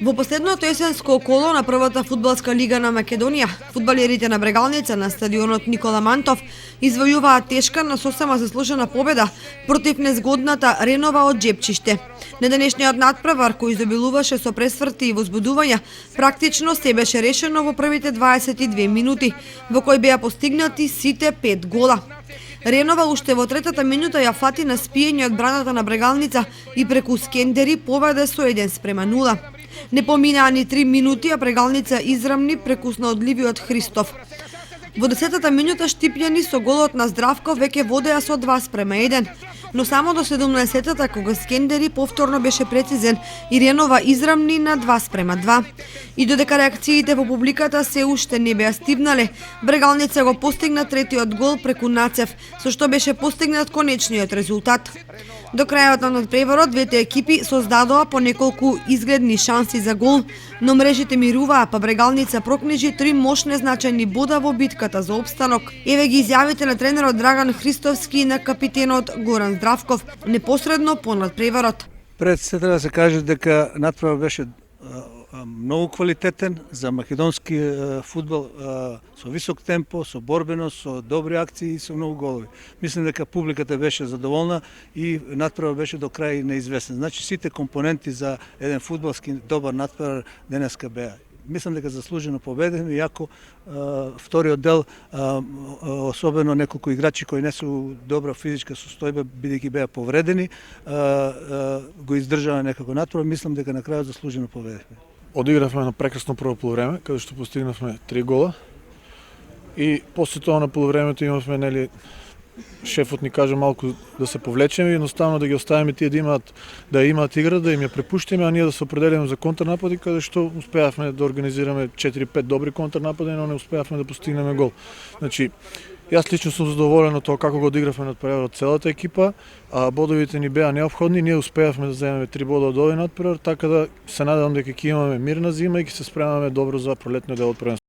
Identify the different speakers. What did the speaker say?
Speaker 1: Во последното есенско коло на првата фудбалска лига на Македонија, фудбалерите на Брегалница на стадионот Никола Мантов извојуваат тешка, но сосема заслужена победа против незгодната Ренова од Джепчиште. Неденешниот надпревар, кој изобилуваше со пресврти и возбудувања, практично се беше решено во првите 22 минути, во кои беа постигнати сите 5 гола. Ренова уште во третата минута ја фати на спиење од браната на Брегалница и преку Скендери поведе со 1:0. Не поминаа ни 3 минути, а Брегалница израмни прекусна одливиот Христов. Во 10-та минута Штипјани со голот на Здравков веќе водеа со 2:1, но само до 17-та кога Скендери повторно беше прецизен и Ренова израмни на 2:2. И додека реакциите во публиката се уште не беа стивнале, Брегалница го постигна третиот гол преку Нацев, со што беше постигнат конечниот резултат. До крајот на надпреварот двете екипи создадоа по неколку изгледни шанси за гол, но мрежите мируваа, па Брегалница прокнижи 3 мощни значајни бода во битката за опстанок. Еве ги изјавите на тренерот Драган Христовски и на капитенот Горан Здравков непосредно по надпреварот.
Speaker 2: Пред се треба да се каже дека надпревар беше многу квалитетен за македонски фудбал, со висок темпо, со борбеност, со добри акции и со многу голови. Мислам дека публиката беше задоволна и надпревар беше до крај неизвестен. Значи сите компоненти за еден фудбалски добар надпревар денеска беа. Мислам дека заслужено победихме, иако вториот дел, особено неколку играчи кои не се добра физичка состојба, бидејќи беа повредени, го издржаа некако надпревар. Мислам дека на крајот заслужено победихме.
Speaker 3: Одигравме на прекрасно прво полувреме, каде што постигнавме 3 гола. И после тоа на полувремето имавме, шефот ни кажа малку да се повлечеме и едноставно да ги оставиме тие да имаат игра, да им ја препуштиме, а ние да се определиме за контрнапади, каде што успеавме да организираме 4-5 добри контрнапади, но не успеавме да постигнеме гол. Значи, јас лично сум задоволен од тоа како го одигравме надпреварот целата екипа, а бодовите ни беа неопходни, ние успеавме да земеме 3 бода од овој надпревар, така да се надевам дека ќе имаме мирна зима и ќе се спремаме добро за пролетниот дел од првенството.